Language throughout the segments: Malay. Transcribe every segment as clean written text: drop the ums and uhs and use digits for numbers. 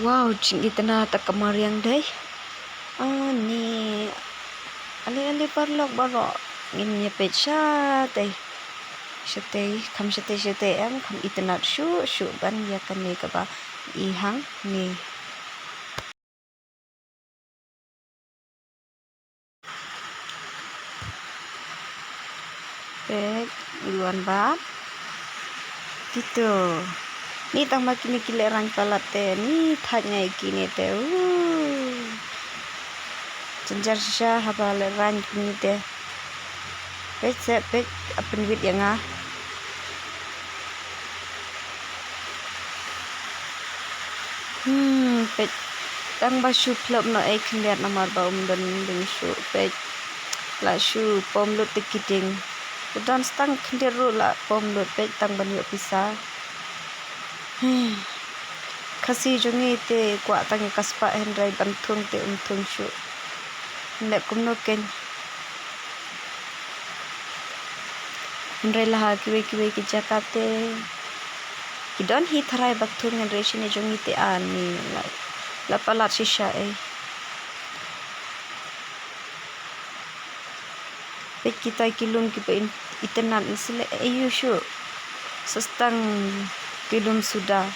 Wow, cing itana tak kemariang deh. Ni ali parlok barok ngin peit teh. Kam syate am kam itana shu ban ya kan ni kaba ihang ni. Peit iluan bat. Gitu. Ni tang makin kilerang palat teh. Ni tanya ikini teh. Cenjar sya haba lerang kini teh. Peit apa duit yang peit tang ba shu plop no ek liat namar ba dan ding shu peit la shu pom lut tikiting dan stang kenderu la pom lut peit tang ban yo pisa kasi jongi te kwa tang kaspa hendrai bantung te untung shu nek kumno ken hendrai lah kiwe ki jakate kidon hi tharai baktung hendrai shine jongi te ani la palat shisha peit kita kilum ki pe itenan sile ayu shu sestang kilum sudah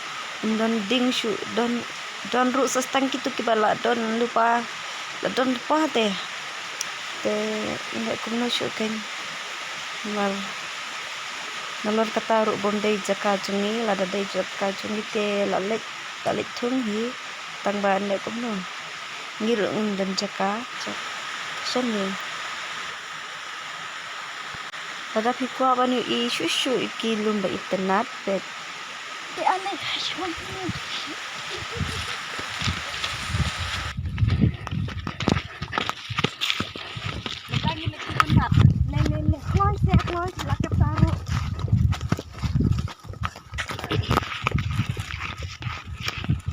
don ding shu don ru sestang kitu ki bala don lupa teh ine kumno shu ken nalor kata ru bondai jaka jungi lada dai jaka jungi te lalek thung hi tang ba ne kumno ngiru dan jaka seni pada pikwa banu I shushu ikilum ba itenat pet ane shwan lagi nak itenat le kloi lakap taru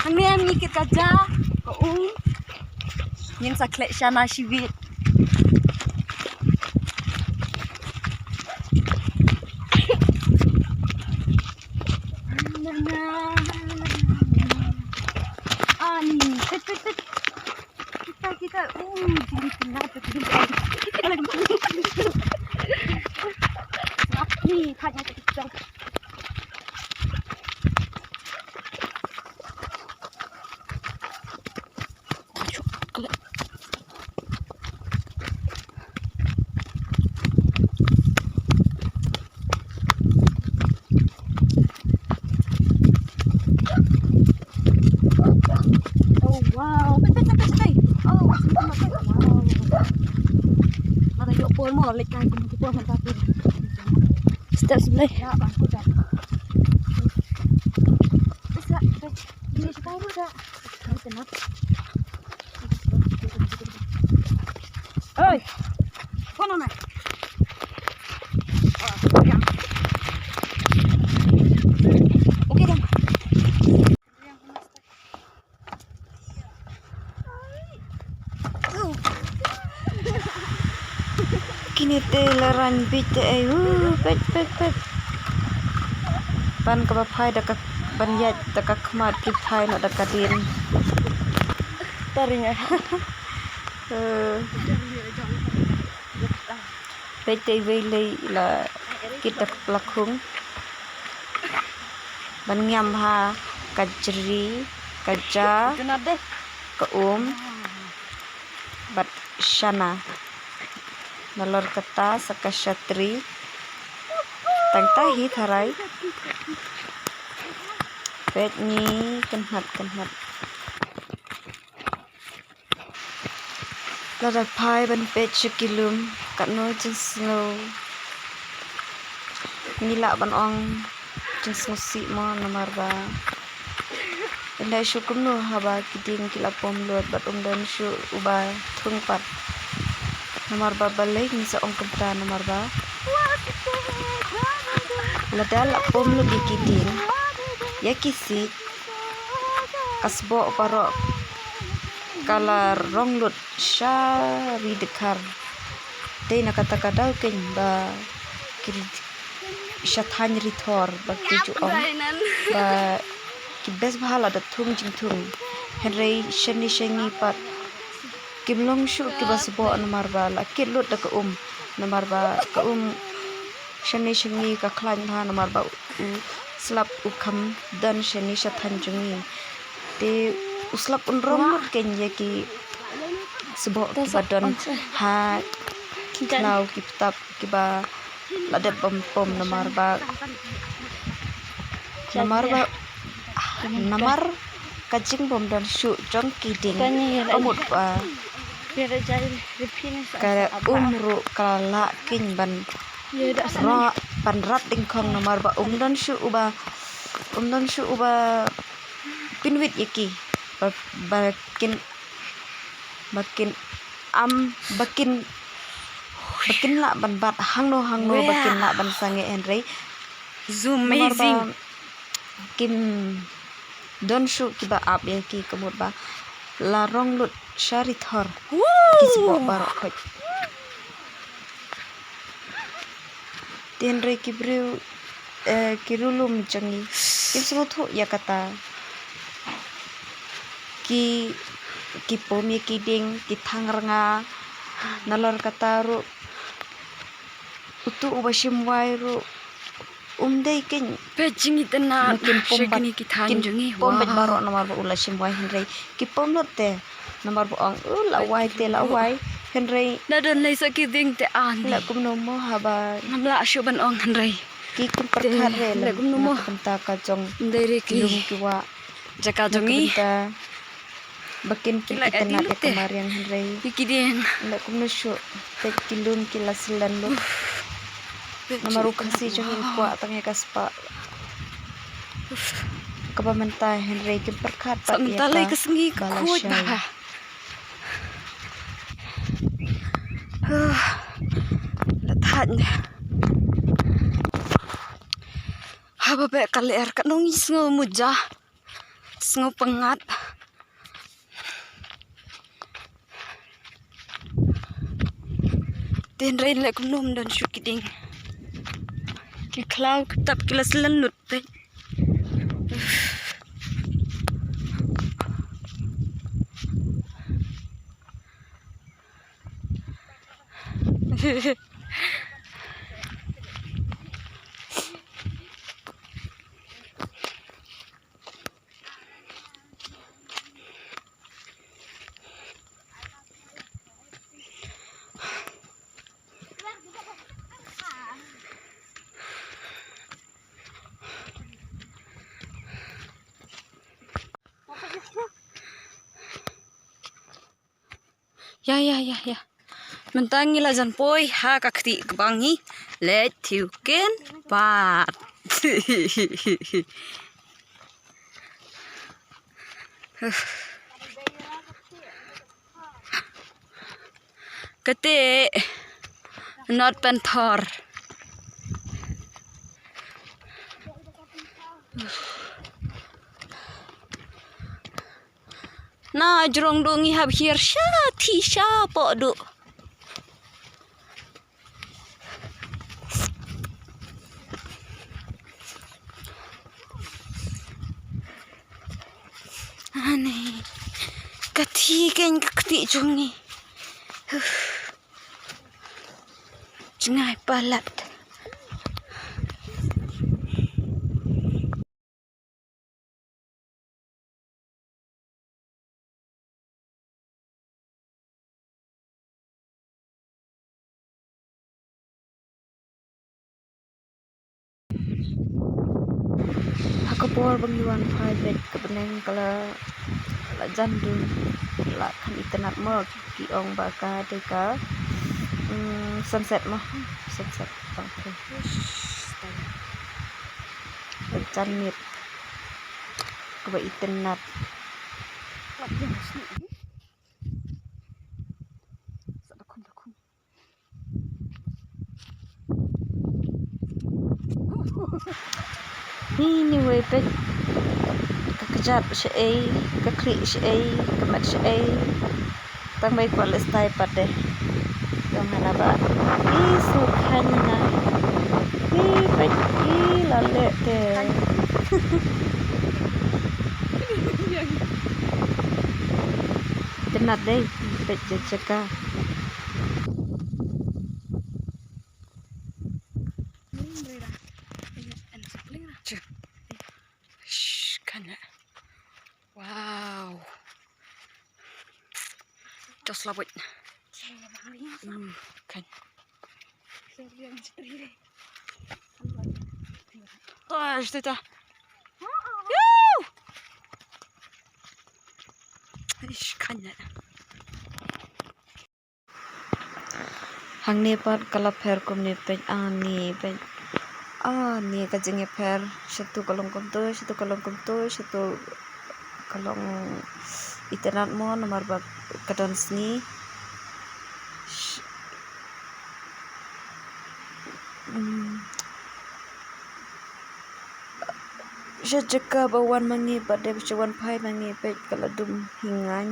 kami mikir kaja ko ngin saklek shana shivit kita jadi kenal ni hanya kita wow, ada yuk pol mau lekai kumpul pol mantapin. Step sebelah. Ya, bangku dah. Bisa, ini separuh dah. Kenapa? Oi, kono na. Oke dah. Kini te laran bit pet pan ka bapai dak ban yat dak khmat ki phai no dak din tarinya pete vei la kita plakhung ban ngam ha kajri kaja ka bat shana nalor kata sakashatri tangtahi tharai pet ni kenhat lada phai ban pet chikilum katno jinsno nila ban ong jinsno si mo namar ba ila syukum no haba kiding kila pom lot bat dan shu uba thungpat nomor ba balai ni sa ong kenta nomor ba ladal pom lu bikidin ya kisi kasbo paro kala ronglut syari dekar te nakata kadau ken ba kiri syathany rithor ba tuju ong ba ki bes bahala da thung jing thung henry shani shangi pat kimlong shu ki basbo namar ba la kilut da ka namar ba ka shani shangi ka khlan ha namar ba slap ukham dan shani shathan jungi te uslap unrom ken ye ki sebo ki badan ha klau ki tap ki ba lada pom namar ba namar kajing bom dan shu jong kiding amut ba kala umru kala kin ban ra pan rat ding khong namar ba dan shu uba pinwit yaki bakin la ban bat hangno bakin la ban sange enrei zoom amazing kim don shu kiba up ya ki kamut ba la rong lut shari thor kisbo barok khoj tenre kibriu kirulum changi kisbo tho yakata ki pom ye ki ding ki thangranga nalor kataru utu ubashim wairu dei ken pejing itena makin shekini ki than jungi pom bet barok namar ba ula shim wai henrei ki pom lotte namar ba ong la wai henrei na don lai saki ding te an la kumno mo haba namla shuban ong hanrei ki kum perkhat re la kumno mo kanta ka jong ndere ki lum ki wa jaka jungi bakin pin itena ke kemarian henrei ikidien la kumno shu te kilum ki lasilan lo namaru kasi jongin kwa tangi kaspa kabamanta henrei ki perkhat pat ya samtalai kesengi kuat ba la than haba be kaler ka nong isngo muja sngo pengat ten rain lek nom dan syukiding ki klau tap kilas lenut te ya mentangi la jan poi ha ka khti bangi le thiuken pat kate not panther na jrong dongi hab hier sha thi sha po du ane kathi ken kakti jongi jingai palat aku por bangluan private kebeneng kala la jandu la kan internet mo ki ong baka deka sunset bang janmit ke internet ini we pet kakajat syai kakri syai kemat syai tang bai kwa lestai pade yang halaba sukan na pet lale te Iternat deh, peit jaka. Shh, kan ya. Wow. Just love it. Kan. Oh, ist da. Ich kann nicht. Hang ni pat kalap her kum ni peit peit. Ni kajenge per satu kalong kum tu satu kalong iternat mo nomor bab kadon sni. Jaka bawan mangi pada bacawan pai mangi peit kaladum hingan.